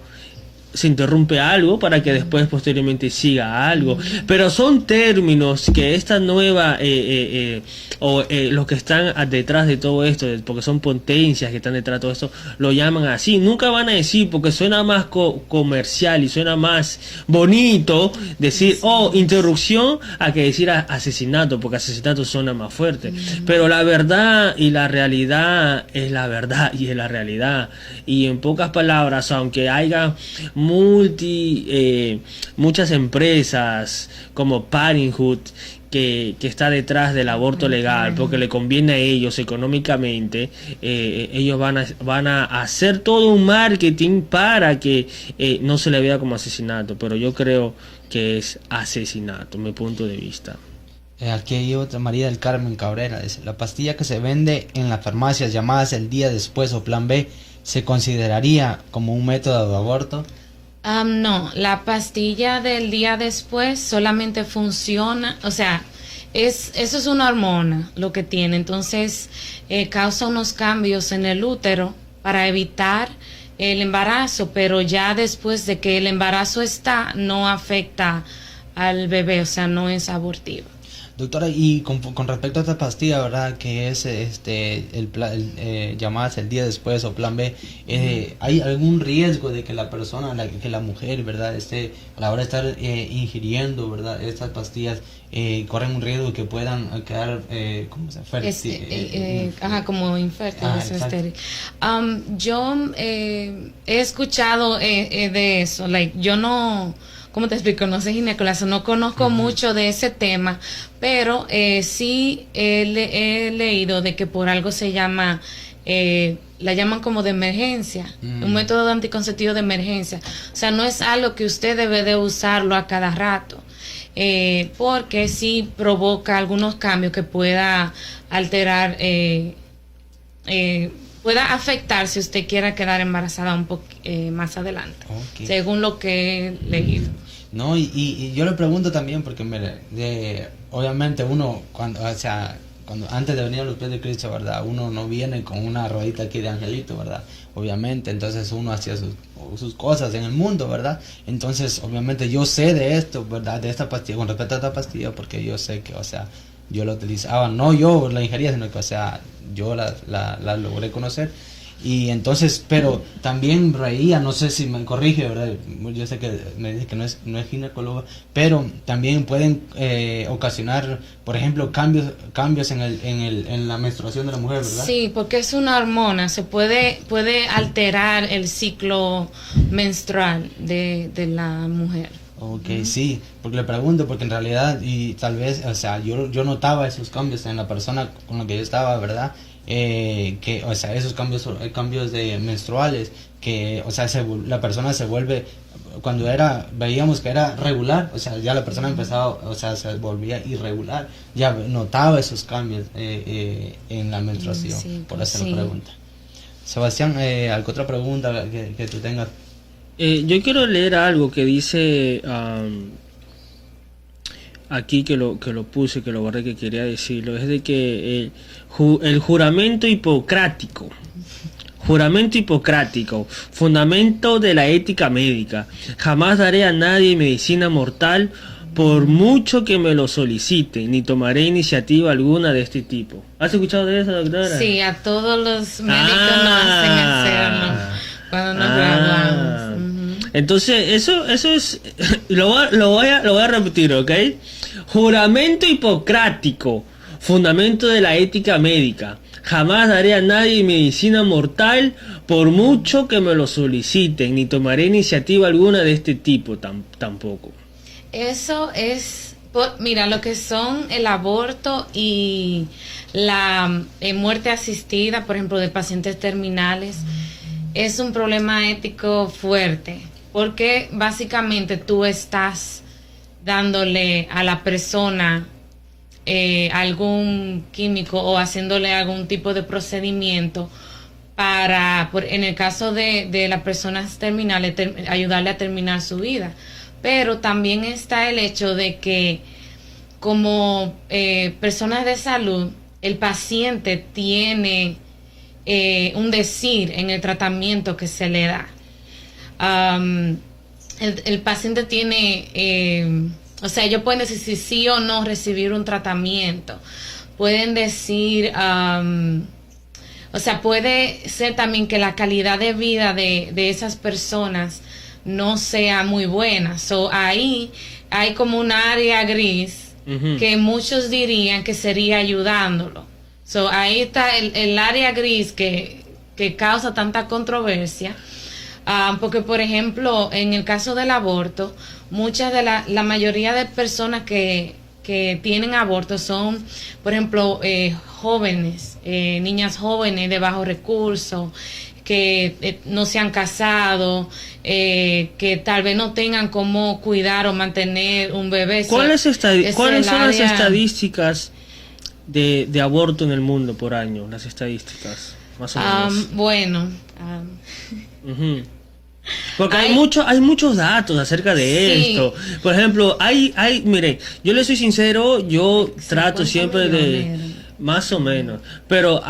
se interrumpe algo para que después posteriormente siga algo, pero son términos que esta nueva los que están detrás de todo esto, porque son potencias que están detrás de todo esto, lo llaman así. Nunca van a decir, porque suena más comercial y suena más bonito decir interrupción, a que decir asesinato, porque asesinato suena más fuerte. Pero la verdad y la realidad es la verdad y es la realidad. Y en pocas palabras, aunque haya muchas empresas como Parenthood que está detrás del aborto legal, porque le conviene a ellos económicamente, ellos van a hacer todo un marketing para que no se le vea como asesinato, pero yo creo que es asesinato, mi punto de vista. Aquí hay otra, María del Carmen Cabrera, dice: la pastilla que se vende en las farmacias llamadas el día después o plan B, ¿se consideraría como un método de aborto? No, la pastilla del día después solamente funciona, o sea, eso es una hormona lo que tiene, entonces causa unos cambios en el útero para evitar el embarazo, pero ya después de que el embarazo está, no afecta al bebé, o sea, no es abortiva. Doctora, y con respecto a esta pastilla, ¿verdad? Que es llamadas el día después o plan B, ¿hay algún riesgo de que la persona, que la mujer, ¿verdad? A la hora de estar ingiriendo, ¿verdad? Estas pastillas, corren un riesgo que puedan quedar, ¿cómo se llama? Como infértiles o estériles. Yo he escuchado de eso, yo no... ¿Cómo te explico? No sé ginecóloga, no conozco mucho de ese tema, pero sí he leído de que por algo se llama, la llaman como de emergencia, un método anticonceptivo de emergencia. O sea, no es algo que usted debe de usarlo a cada rato, porque sí provoca algunos cambios que pueda alterar, pueda afectar si usted quiera quedar embarazada un poco más adelante, según lo que he leído. No, y yo le pregunto también porque obviamente uno cuando antes de venir a los pies de Cristo, ¿verdad? Uno no viene con una rodita aquí de angelito, ¿verdad? Obviamente, entonces uno hacía sus cosas en el mundo, ¿verdad? Entonces, obviamente yo sé de esto, ¿verdad? De esta pastilla, con respecto a esta pastilla, porque yo sé que, yo la utilizaba, no yo la ingería, sino que, yo la logré conocer. Y entonces, pero también reía, no sé si me corrige, ¿verdad? Yo sé que me dice que no es ginecóloga, pero también pueden ocasionar, por ejemplo, cambios en la menstruación de la mujer, ¿verdad? Sí, porque es una hormona, puede alterar el ciclo menstrual de la mujer. Ok, sí, porque le pregunto, porque en realidad, y tal vez, yo notaba esos cambios en la persona con la que yo estaba, ¿verdad? Esos cambios de menstruales, que, la persona se vuelve, veíamos que era regular, ya la persona empezaba, se volvía irregular, ya notaba esos cambios en la menstruación, sí, por eso la pregunta. Sebastián, ¿alguna otra pregunta que tú tengas? Yo quiero leer algo que dice aquí, que lo puse, que lo guardé, que quería decirlo. Es de que el juramento hipocrático, fundamento de la ética médica. Jamás daré a nadie medicina mortal por mucho que me lo soliciten, ni tomaré iniciativa alguna de este tipo. ¿Has escuchado de eso, doctora? Sí, a todos los médicos nos hacen hacerlo cuando nos graduamos. Entonces, eso es, lo voy a repetir, ¿ok? Juramento hipocrático, fundamento de la ética médica. Jamás daré a nadie medicina mortal por mucho que me lo soliciten, ni tomaré iniciativa alguna de este tipo tampoco. Eso es, mira, lo que son el aborto y la muerte asistida, por ejemplo, de pacientes terminales, es un problema ético fuerte. Porque básicamente tú estás dándole a la persona algún químico o haciéndole algún tipo de procedimiento en el caso de las personas terminales, ayudarle a terminar su vida. Pero también está el hecho de que como personas de salud, el paciente tiene un decir en el tratamiento que se le da. El paciente tiene, ellos pueden decir si sí o no recibir un tratamiento. Pueden decir, puede ser también que la calidad de vida de esas personas no sea muy buena. Ahí hay como un área gris que muchos dirían que sería ayudándolo. Ahí está el área gris que causa tanta controversia. Porque, por ejemplo, en el caso del aborto, la mayoría de personas que tienen aborto son, por ejemplo, jóvenes, niñas jóvenes de bajos recursos, que no se han casado, que tal vez no tengan cómo cuidar o mantener un bebé. ¿Cuáles son las estadísticas de aborto en el mundo por año? Las estadísticas, más o menos. Porque hay muchos datos acerca de esto. Por ejemplo, miren, yo le soy sincero, yo trato siempre de, más o menos, pero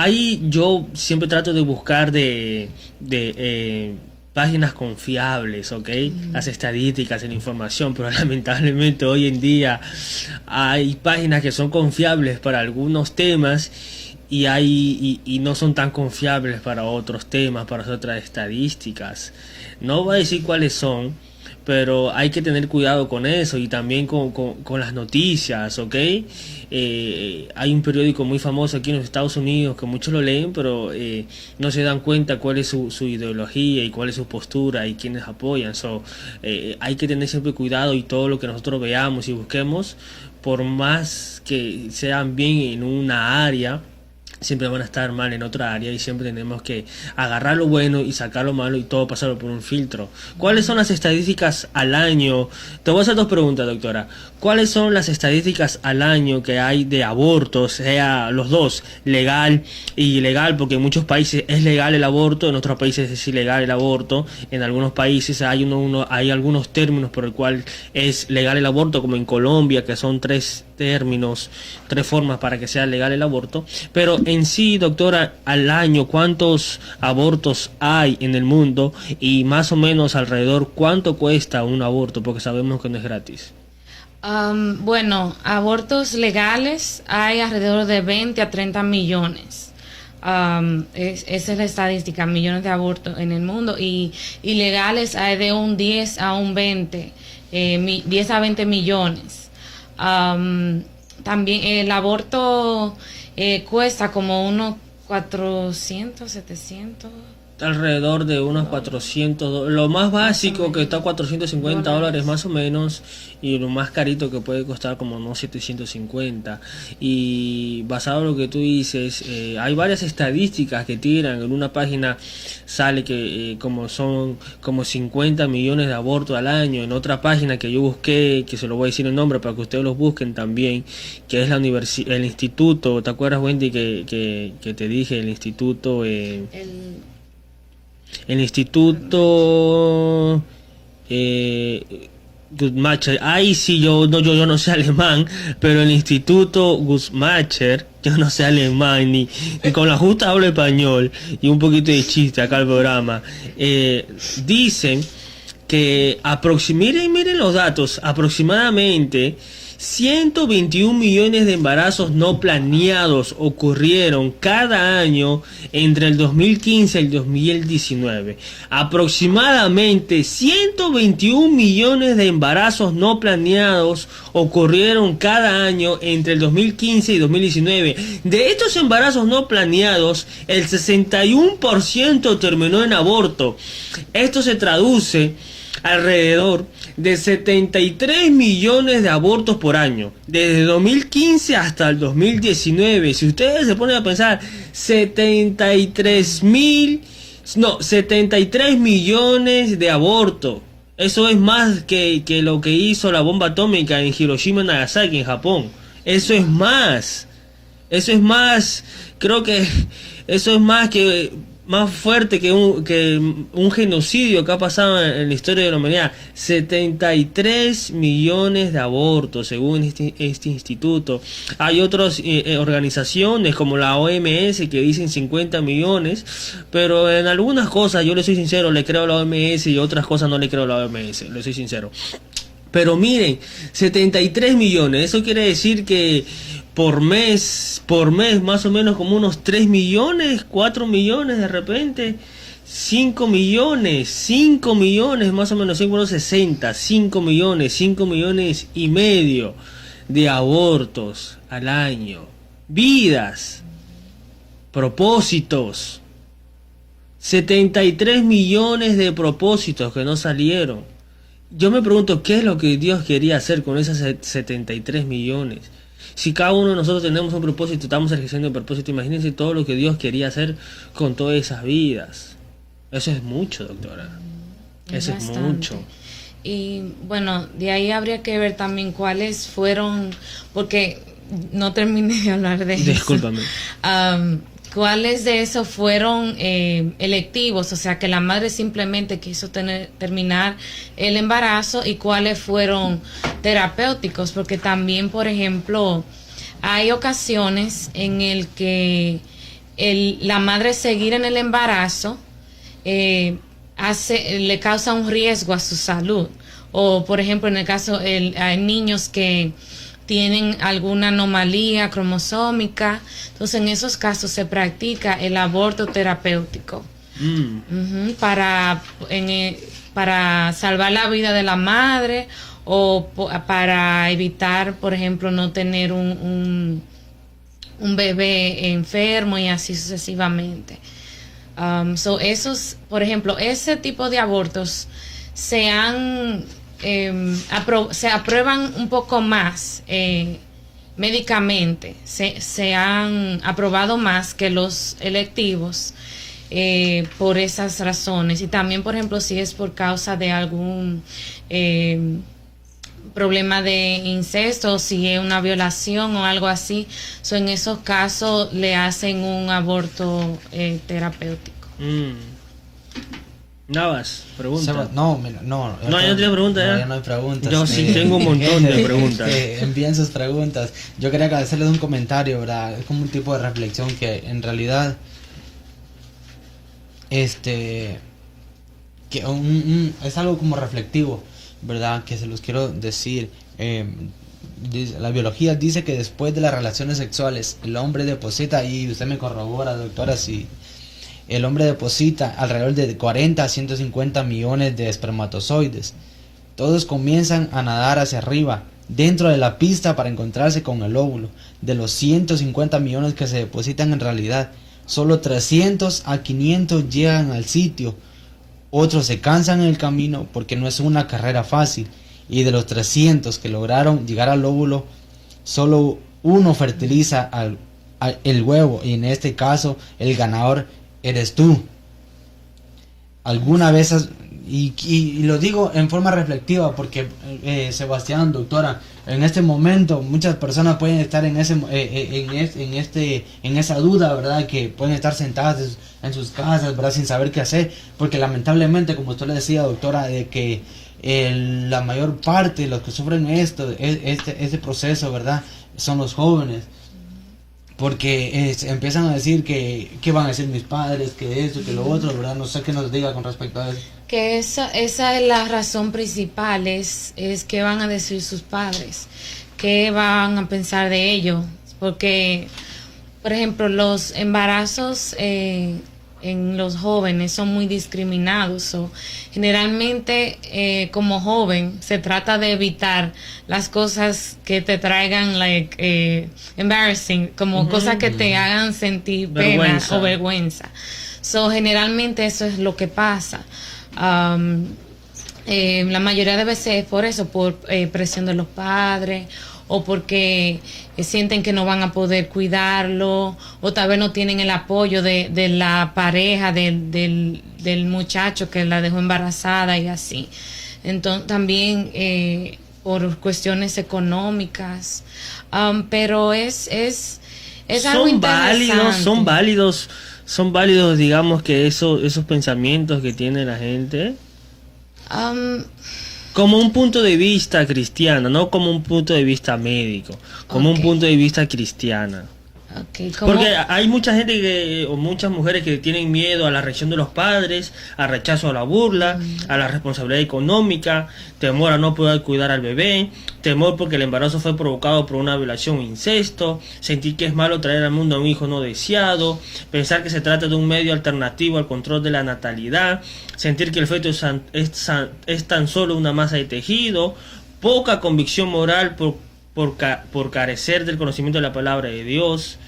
yo siempre trato de buscar de páginas confiables, ¿ok? Las estadísticas, la información, pero lamentablemente hoy en día hay páginas que son confiables para algunos temas y no son tan confiables para otros temas, para otras estadísticas. No voy a decir cuáles son, pero hay que tener cuidado con eso y también con las noticias, ¿ok? Hay un periódico muy famoso aquí en los Estados Unidos que muchos lo leen, pero no se dan cuenta cuál es su ideología y cuál es su postura y quiénes apoyan. Hay que tener siempre cuidado y todo lo que nosotros veamos y busquemos, por más que sean bien en una área, siempre van a estar mal en otra área y siempre tenemos que agarrar lo bueno y sacar lo malo y todo pasarlo por un filtro. ¿Cuáles son las estadísticas al año? Te voy a hacer dos preguntas, doctora. ¿Cuáles son las estadísticas al año que hay de abortos, sea los dos, legal y ilegal? Porque en muchos países es legal el aborto, en otros países es ilegal el aborto. En algunos países hay algunos términos por el cual es legal el aborto, como en Colombia, que son 3 términos, 3 formas para que sea legal el aborto. Pero en sí, doctora, al año, ¿cuántos abortos hay en el mundo? Y más o menos alrededor, ¿cuánto cuesta un aborto? Porque sabemos que no es gratis. Bueno, abortos legales hay alrededor de 20 a 30 millones. Esa es la estadística, millones de abortos en el mundo. Y ilegales hay de un 10 a un 20, 10 a 20 millones. También el aborto cuesta como unos 400, 700... alrededor de unos $400, lo más básico que está a $450 más o menos, y lo más carito que puede costar como unos 750. Y basado en lo que tú dices, hay varias estadísticas que tiran. En una página sale que son como 50 millones de abortos al año. En otra página que yo busqué, que se lo voy a decir el nombre para que ustedes los busquen también, que es el instituto, ¿te acuerdas, Wendy, que te dije? El instituto Guttmacher. Ahí sí, yo no sé alemán, pero el instituto Guttmacher, yo no sé alemán, ni con la justa hablo español y un poquito de chiste acá al programa. Dicen que miren los datos, aproximadamente 121 millones de embarazos no planeados ocurrieron cada año entre el 2015 y el 2019. Aproximadamente 121 millones de embarazos no planeados ocurrieron cada año entre el 2015 y 2019. De estos embarazos no planeados, el 61% terminó en aborto. Esto se traduce alrededor de 73 millones de abortos por año, desde 2015 hasta el 2019. Si ustedes se ponen a pensar, 73 millones de abortos. Eso es más que lo que hizo la bomba atómica en Hiroshima y Nagasaki, en Japón. Eso es más, creo que eso es más fuerte que un genocidio que ha pasado en la historia de la humanidad. 73 millones de abortos según este instituto. Hay otras organizaciones como la OMS que dicen 50 millones, pero en algunas cosas, yo le soy sincero, le creo a la OMS, y otras cosas no le creo a la OMS, le soy sincero. Pero miren, 73 millones, eso quiere decir que por mes más o menos como unos 3 millones, 4 millones de repente, 5 millones más o menos, 5 millones y medio de abortos al año. Vidas, propósitos, 73 millones de propósitos que no salieron. Yo me pregunto, ¿qué es lo que Dios quería hacer con esas 73 millones? Si cada uno de nosotros tenemos un propósito, estamos ejerciendo el propósito, imagínense todo lo que Dios quería hacer con todas esas vidas. Eso es mucho, doctora. Eso es mucho. Y bueno, de ahí habría que ver también cuáles fueron, porque no terminé de hablar de eso. Discúlpame. ¿Cuáles de esos fueron electivos? O sea, que la madre simplemente quiso terminar el embarazo, y cuáles fueron terapéuticos, porque también, por ejemplo, hay ocasiones en el que la madre seguir en el embarazo, le causa un riesgo a su salud. O, por ejemplo, en el caso, hay niños que tienen alguna anomalía cromosómica, entonces en esos casos se practica el aborto terapéutico. Para salvar la vida de la madre o para evitar, por ejemplo, no tener un bebé enfermo y así sucesivamente. Esos, por ejemplo, ese tipo de abortos se aprueban un poco más médicamente, se han aprobado más que los electivos por esas razones. Y también, por ejemplo, si es por causa de algún problema de incesto, si es una violación o algo así, en esos casos le hacen un aborto terapéutico. Navas, pregunta. No, yo no tengo preguntas. Ya no hay preguntas. Yo sí tengo un montón de preguntas. Envíen sus preguntas. Yo quería hacerles un comentario, ¿verdad? Es como un tipo de reflexión que en realidad que es algo como reflectivo, ¿verdad? Que se los quiero decir. La biología dice que después de las relaciones sexuales el hombre deposita, y usted me corrobora, doctora, si el hombre deposita alrededor de 40 a 150 millones de espermatozoides. Todos comienzan a nadar hacia arriba dentro de la pista para encontrarse con el óvulo. De los 150 millones que se depositan, en realidad solo 300 a 500 llegan al sitio. Otros se cansan en el camino porque no es una carrera fácil. Y de los 300 que lograron llegar al óvulo, solo uno fertiliza el huevo. Y en este caso, el ganador eres tú. Alguna vez y lo digo en forma reflectiva porque Sebastián, doctora, en este momento muchas personas pueden estar en esa duda, ¿verdad? Que pueden estar sentadas en sus casas, ¿verdad? Sin saber qué hacer, porque lamentablemente, como usted le decía, doctora, de que la mayor parte de los que sufren este proceso, ¿verdad? Son los jóvenes. Porque empiezan a decir que van a decir mis padres, que esto, que lo otro, ¿verdad? No sé qué nos diga con respecto a eso. Que esa es la razón principal, es qué van a decir sus padres, qué van a pensar de ellos. Porque, por ejemplo, los embarazos en los jóvenes son muy discriminados. Generalmente, como joven, se trata de evitar las cosas que te traigan embarrassing, como cosas que te hagan sentir pena o vergüenza. Generalmente eso es lo que pasa. La mayoría de veces es por eso, por presión de los padres, o porque sienten que no van a poder cuidarlo, o tal vez no tienen el apoyo de la pareja del muchacho que la dejó embarazada y así. Entonces también por cuestiones económicas, pero es algo interesante. Son válidos, digamos, que esos pensamientos que tiene la gente. Como un punto de vista cristiano, no como un punto de vista médico, como un punto de vista cristiano. Porque hay mucha gente o muchas mujeres que tienen miedo a la reacción de los padres, al rechazo a la burla, a la responsabilidad económica, temor a no poder cuidar al bebé, temor porque el embarazo fue provocado por una violación o incesto, sentir que es malo traer al mundo a un hijo no deseado, pensar que se trata de un medio alternativo al control de la natalidad, sentir que el feto es tan solo una masa de tejido, poca convicción moral por carecer del conocimiento de la palabra de Dios,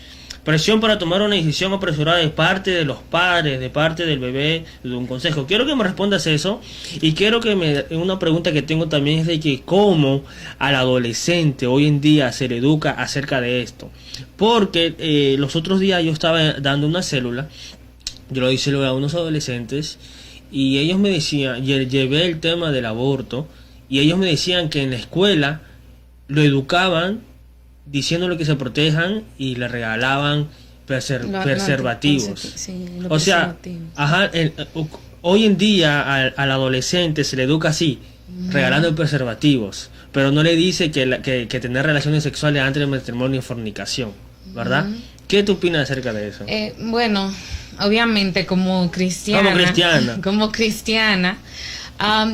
presión para tomar una decisión apresurada de parte de los padres, de parte del bebé, de un consejo. Quiero que me respondas eso, y quiero que una pregunta que tengo también es de que cómo al adolescente hoy en día se le educa acerca de esto. Porque los otros días yo estaba dando una célula, yo lo hice a unos adolescentes, y ellos me decían, llevé el tema del aborto, y ellos me decían que en la escuela lo educaban diciéndole que se protejan y le regalaban preservativos. O sea, hoy en día al adolescente se le educa así, regalando preservativos, pero no le dice que tener relaciones sexuales antes del matrimonio es fornicación, ¿verdad? ¿Qué tú opinas acerca de eso? Bueno, obviamente como cristiana,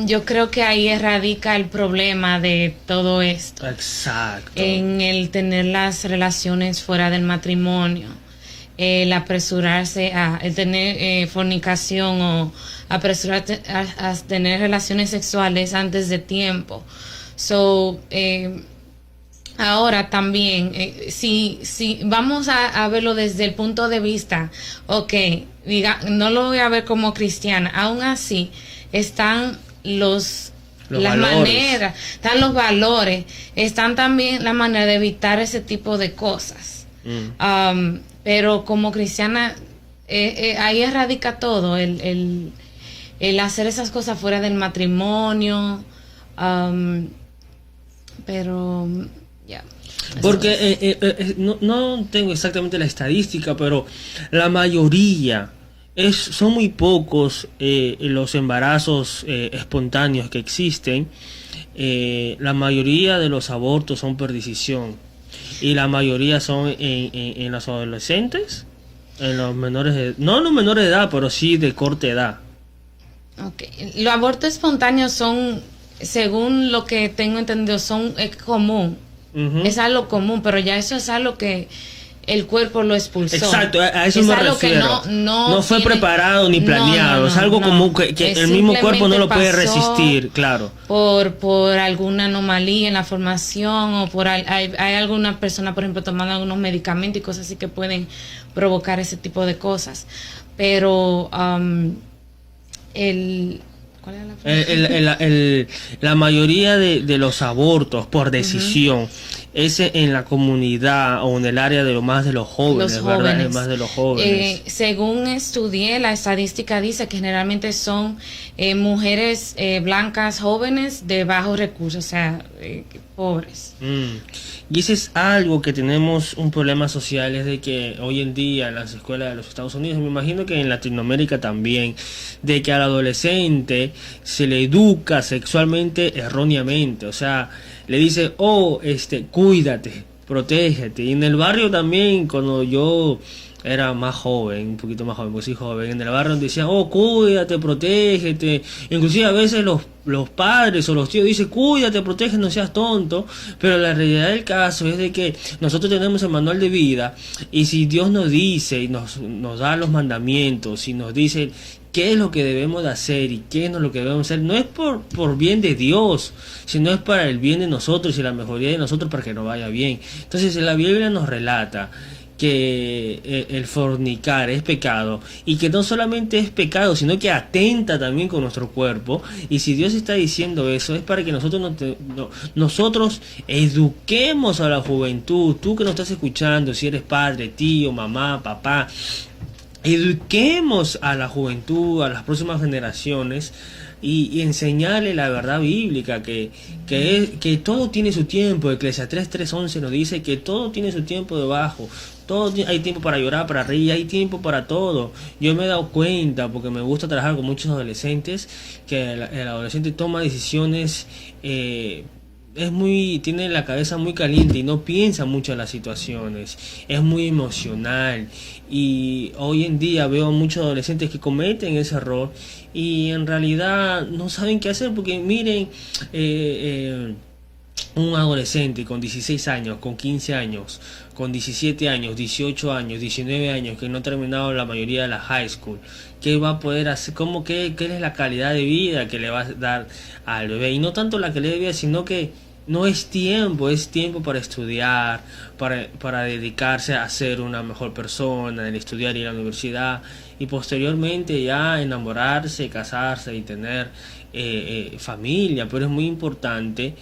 yo creo que ahí radica el problema de todo esto. Exacto. En el tener las relaciones fuera del matrimonio, el apresurarse el tener fornicación o apresurarse a tener relaciones sexuales antes de tiempo. Ahora también, si vamos a verlo desde el punto de vista, no lo voy a ver como cristiana, aún así están las maneras, están los valores, están también la manera de evitar ese tipo de cosas. Pero como cristiana, ahí radica todo, el hacer esas cosas fuera del matrimonio, pero ya. Porque no tengo exactamente la estadística, pero la mayoría son muy pocos los embarazos espontáneos que existen. La mayoría de los abortos son por decisión y la mayoría son en los adolescentes, en los menores no en los menores de edad, pero sí de corta edad. Los abortos espontáneos son, según lo que tengo entendido, es común. Es algo común, pero ya eso es algo que el cuerpo lo expulsó. Exacto, a eso me refiero. No fue preparado ni planeado, es algo común que el mismo cuerpo no lo puede resistir, claro. Por alguna anomalía en la formación o hay alguna persona, por ejemplo, tomando algunos medicamentos y cosas así que pueden provocar ese tipo de cosas. Pero ¿cuál es la mayoría de los abortos por decisión es en la comunidad o en el área de los jóvenes, ¿verdad? Más de los jóvenes. Según estudié, la estadística dice que generalmente son mujeres blancas jóvenes de bajos recursos, o sea, pobres. Y ese es algo que tenemos un problema social, es de que hoy en día en las escuelas de los Estados Unidos, me imagino que en Latinoamérica también, de que al adolescente se le educa sexualmente erróneamente, o sea, le dice, cuídate, protégete. Y en el barrio también, cuando yo era más joven, un poquito más joven, pues sí joven, en el barrio decían, cuídate, protégete. Inclusive a veces los padres o los tíos dicen, cuídate, protégete, no seas tonto. Pero la realidad del caso es de que nosotros tenemos el manual de vida, y si Dios nos dice y nos da los mandamientos y nos dice qué es lo que debemos de hacer y qué es lo que debemos hacer, no es por bien de Dios, sino es para el bien de nosotros y la mejoría de nosotros, para que nos vaya bien. Entonces la Biblia nos relata que el fornicar es pecado, y que no solamente es pecado, sino que atenta también con nuestro cuerpo. Y si Dios está diciendo eso, es para que nosotros eduquemos a la juventud. Tú que nos estás escuchando, si eres padre, tío, mamá, papá, eduquemos a la juventud, a las próximas generaciones, y enseñarle la verdad bíblica, que todo tiene su tiempo. Eclesiastés 3:11 nos dice que todo tiene su tiempo debajo. Hay tiempo para llorar, para reír, hay tiempo para todo. Yo me he dado cuenta, porque me gusta trabajar con muchos adolescentes, que el adolescente toma decisiones, tiene la cabeza muy caliente y no piensa mucho en las situaciones, es muy emocional. Y hoy en día veo muchos adolescentes que cometen ese error y en realidad no saben qué hacer, porque miren, un adolescente con 16 años, con 15 años, con 17 años, 18 años, 19 años, que no ha terminado la mayoría de la high school, ¿qué va a poder hacer? ¿Qué es la calidad de vida que le va a dar al bebé? Y no tanto la calidad de vida, sino que no es tiempo para estudiar, para dedicarse a ser una mejor persona, en estudiar, ir a la universidad, y posteriormente ya enamorarse, casarse y tener familia. Pero es muy importante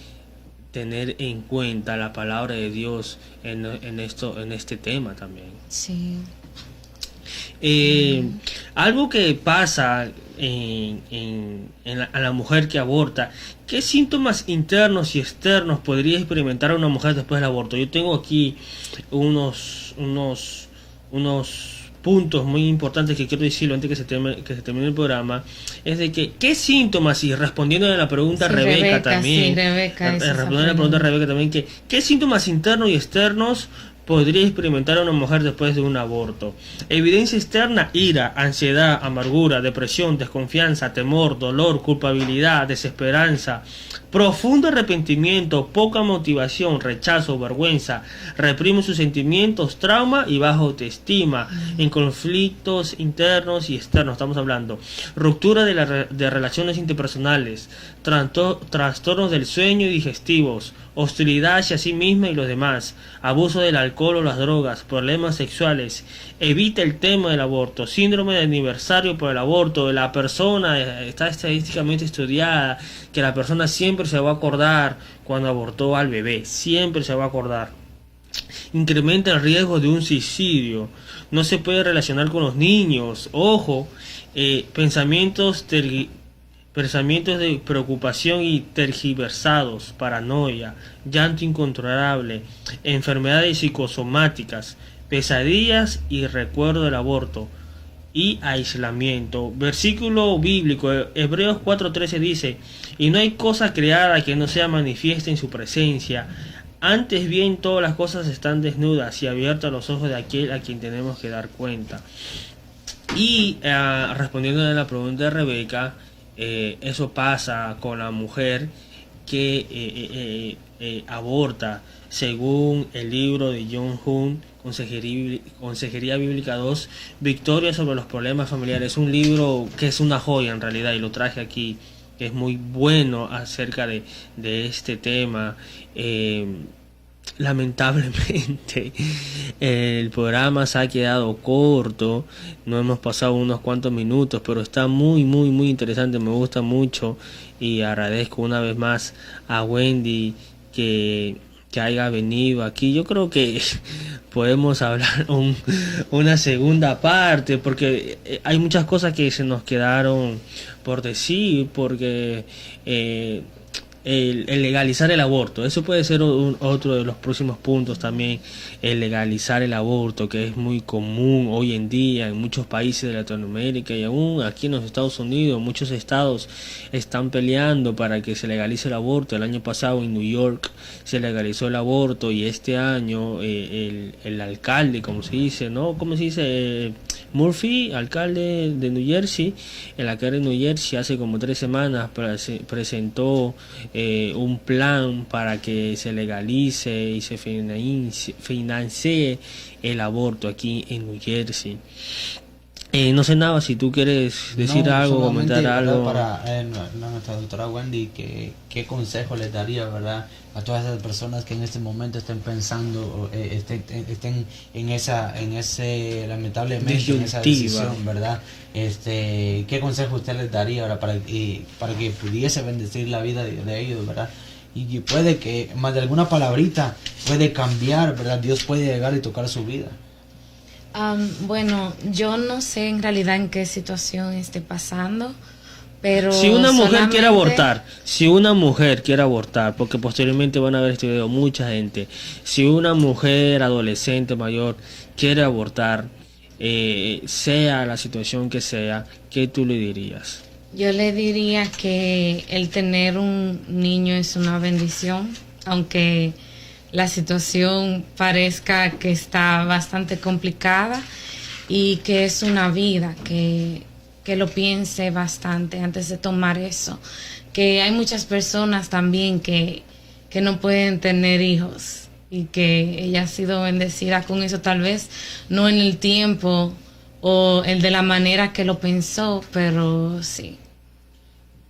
tener en cuenta la palabra de Dios en este tema también. Sí. Algo que pasa a la mujer que aborta, ¿qué síntomas internos y externos podría experimentar una mujer después del aborto? Yo tengo aquí unos puntos muy importantes que quiero decirlo antes que se termine el programa. Es de que, ¿qué síntomas? Y respondiendo a la pregunta respondiendo a la pregunta de Rebeca también, ¿qué síntomas internos y externos podría experimentar una mujer después de un aborto. Evidencia externa: ira, ansiedad, amargura, depresión, desconfianza, temor, dolor, culpabilidad, desesperanza, profundo arrepentimiento, poca motivación, rechazo, vergüenza, reprime sus sentimientos, trauma y baja autoestima, en conflictos internos y externos, estamos hablando, ruptura de relaciones interpersonales, trastornos del sueño y digestivos, hostilidad hacia sí misma y los demás, abuso del alcohol o las drogas, problemas sexuales, evita el tema del aborto, síndrome de aniversario por el aborto. La persona está estadísticamente estudiada que la persona siempre se va a acordar cuando abortó al bebé, siempre se va a acordar. Incrementa el riesgo de un suicidio, no se puede relacionar con los niños, ojo, pensamientos de preocupación y tergiversados, paranoia, llanto incontrolable, enfermedades psicosomáticas, pesadillas y recuerdo del aborto y aislamiento. Versículo bíblico, Hebreos 4:13 dice: y no hay cosa creada que no sea manifiesta en su presencia, antes bien todas las cosas están desnudas y abiertas a los ojos de aquel a quien tenemos que dar cuenta. Y respondiendo a la pregunta de Rebeca, eso pasa con la mujer que aborta, según el libro de John Hunt, Consejería Bíblica 2, Victoria sobre los problemas familiares. Un libro que es una joya en realidad, y lo traje aquí, que es muy bueno acerca de este tema. Lamentablemente el programa se ha quedado corto, no hemos pasado unos cuantos minutos, pero está muy interesante, me gusta mucho, y agradezco una vez más a Wendy que haya venido aquí. Yo creo que podemos hablar una segunda parte, porque hay muchas cosas que se nos quedaron por decir, porque el legalizar el aborto, eso puede ser otro de los próximos puntos también, el legalizar el aborto, que es muy común hoy en día en muchos países de Latinoamérica, y aún aquí en los Estados Unidos muchos estados están peleando para que se legalice el aborto. El año pasado en New York se legalizó el aborto, y este año el alcalde, como se dice, ¿no? ¿Cómo se dice? Murphy, alcalde de New Jersey, el alcalde de New Jersey hace como 3 semanas presentó un plan para que se legalice y se financie el aborto aquí en New Jersey. No sé, nada, si tú quieres decir algo, comentar algo. Para nuestra doctora Wendy, ¿qué consejo les daría, verdad, a todas esas personas que en este momento estén pensando, estén en ese lamentablemente en esa decisión, verdad? ¿Qué consejo usted les daría, verdad, para que pudiese bendecir la vida de ellos, verdad? Y puede que más de alguna palabrita puede cambiar, verdad, Dios puede llegar y tocar su vida. Bueno, yo no sé en realidad en qué situación esté pasando, pero si una mujer quiere abortar, porque posteriormente van a ver este video mucha gente, si una mujer adolescente mayor quiere abortar, sea la situación que sea, ¿qué tú le dirías? Yo le diría que el tener un niño es una bendición, aunque la situación parezca que está bastante complicada, y que es una vida, que lo piense bastante antes de tomar eso, que hay muchas personas también que no pueden tener hijos, y que ella ha sido bendecida con eso, tal vez no en el tiempo o el de la manera que lo pensó, pero sí.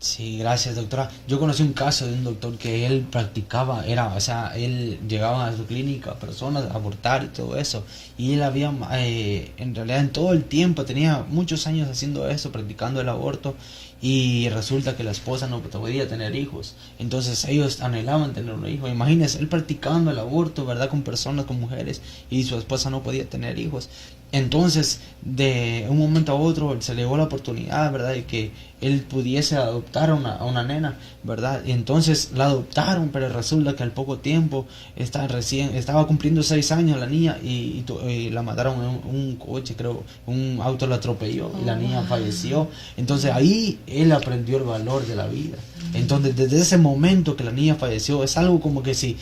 Sí, gracias, doctora. Yo conocí un caso de un doctor que él practicaba, él llegaba a su clínica personas a abortar y todo eso, y él había, en realidad en todo el tiempo, tenía muchos años haciendo eso, practicando el aborto, y resulta que la esposa no podía tener hijos. Entonces ellos anhelaban tener un hijo. Imagínense, él practicando el aborto, ¿verdad?, con personas, con mujeres, y su esposa no podía tener hijos. Entonces, de un momento a otro se le dio la oportunidad, ¿verdad?, de que él pudiese adoptar a una nena, ¿verdad? Y entonces la adoptaron, pero resulta que al poco tiempo estaba cumpliendo 6 años la niña, y la mataron en un coche, creo, un auto la atropelló y la niña falleció. Entonces ahí él aprendió el valor de la vida. Entonces, desde ese momento que la niña falleció, es algo como que si,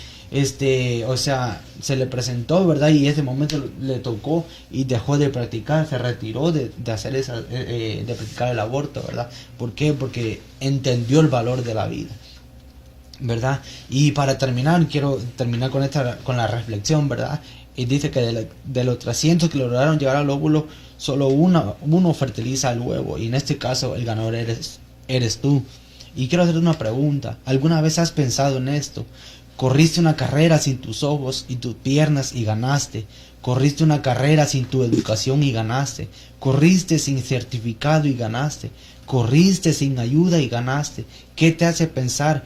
o sea, se le presentó, ¿verdad? Y ese momento le tocó y dejó de practicar, se retiró de hacer de practicar el aborto, ¿verdad? ¿Por qué? Porque entendió el valor de la vida, ¿verdad? Y para terminar, quiero terminar con la reflexión, ¿verdad? Y dice que de los 300 que lograron llegar al óvulo, solo uno fertiliza el huevo, y en este caso el ganador eres tú. Y quiero hacerte una pregunta. ¿Alguna vez has pensado en esto? Corriste una carrera sin tus ojos y tus piernas y ganaste. Corriste una carrera sin tu educación y ganaste. Corriste sin certificado y ganaste. Corriste sin ayuda y ganaste. ¿Qué te hace pensar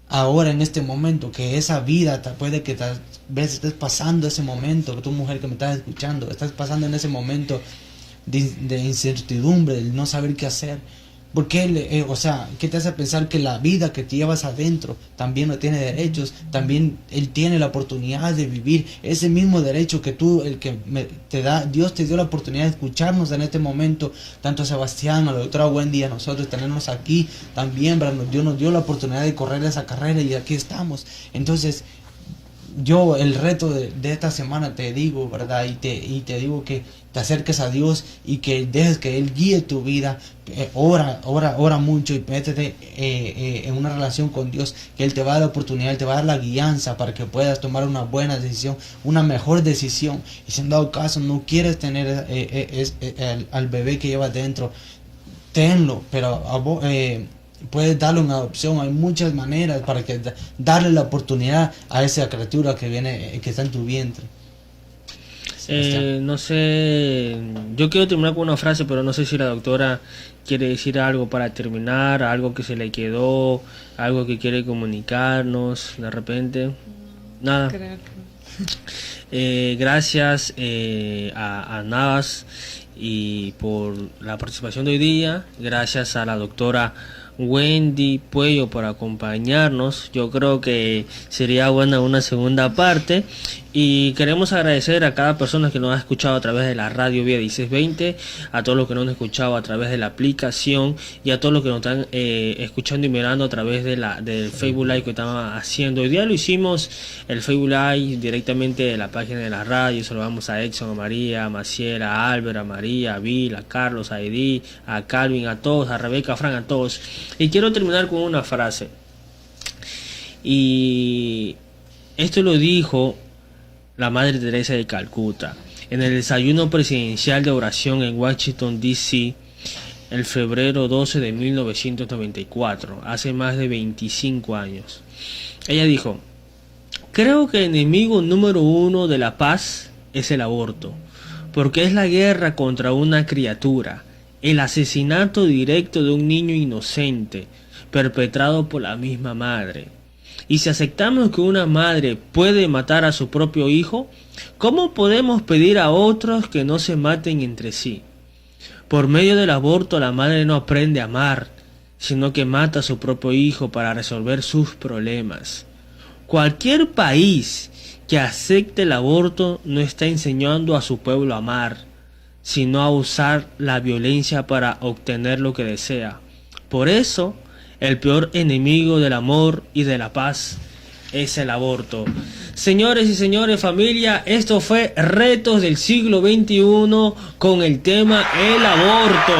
ahora en este momento que esa vida puede que tal vez estés pasando ese momento, tu mujer que me estás escuchando, estás pasando en ese momento de incertidumbre, de no saber qué hacer? ¿Por qué, o sea, qué te hace pensar que la vida que te llevas adentro también no tiene derechos? También él tiene la oportunidad de vivir ese mismo derecho que tú, el que te da. Dios te dio la oportunidad de escucharnos en este momento, tanto a Sebastián, a la doctora Wendy, a nosotros, tenernos aquí también, ¿verdad? Dios nos dio la oportunidad de correr esa carrera y aquí estamos. Entonces, yo el reto de esta semana te digo, ¿verdad? Y te digo que te acerques a Dios y que dejes que Él guíe tu vida. Ora mucho y métete en una relación con Dios, que Él te va a dar la oportunidad, Él te va a dar la guianza para que puedas tomar una buena decisión, una mejor decisión. Y si en dado caso no quieres tener al bebé que llevas dentro, tenlo, pero puedes darle una adopción. Hay muchas maneras para que darle la oportunidad a esa criatura que está en tu vientre. No sé, yo quiero terminar con una frase, pero no sé si la doctora quiere decir algo para terminar, algo que se le quedó, algo que quiere comunicarnos de repente. Nada. Creo que... Gracias a Navas y por la participación de hoy día. Gracias a la doctora Wendy Puello por acompañarnos. Yo creo que sería buena una segunda parte, y queremos agradecer a cada persona que nos ha escuchado a través de la radio vía 1620, a todos los que nos han escuchado a través de la aplicación, y a todos los que nos están escuchando y mirando a través del Facebook Live que estamos haciendo. Hoy día lo hicimos el Facebook Live directamente de la página de la radio. Saludamos a Exxon, a María, a Maciel, a Albert, a María, a Bill, a Carlos, a Edith, a Calvin, a todos, a Rebeca, a Fran, a todos. Y quiero terminar con una frase, y esto lo dijo la Madre Teresa de Calcuta en el desayuno presidencial de oración en Washington D.C. el febrero 12 de 1994, hace más de 25 años. Ella dijo: creo que el enemigo número uno de la paz es el aborto, porque es la guerra contra una criatura, el asesinato directo de un niño inocente, perpetrado por la misma madre. Y si aceptamos que una madre puede matar a su propio hijo, ¿cómo podemos pedir a otros que no se maten entre sí? Por medio del aborto, la madre no aprende a amar, sino que mata a su propio hijo para resolver sus problemas. Cualquier país que acepte el aborto no está enseñando a su pueblo a amar, sino a usar la violencia para obtener lo que desea. Por eso, el peor enemigo del amor y de la paz es el aborto. Señores y señores, familia, esto fue Retos del Siglo XXI con el tema el aborto.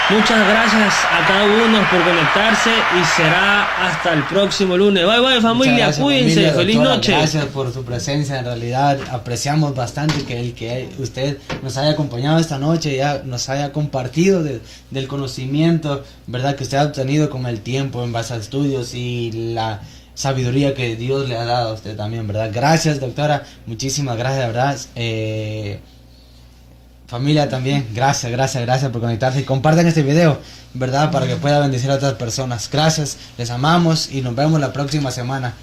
Muchas gracias a cada uno por conectarse y será hasta el próximo lunes. Bye bye, familia, gracias, cuídense, familia, feliz doctora, noche. Gracias por su presencia. En realidad apreciamos bastante que usted nos haya acompañado esta noche, ya nos haya compartido del conocimiento, verdad, que usted ha obtenido con el tiempo en base a estudios y la sabiduría que Dios le ha dado a usted también, verdad. Gracias, doctora, muchísimas gracias, verdad. Familia también, gracias por conectarse y compartan este video, verdad, para que pueda bendecir a otras personas. Gracias, les amamos y nos vemos la próxima semana.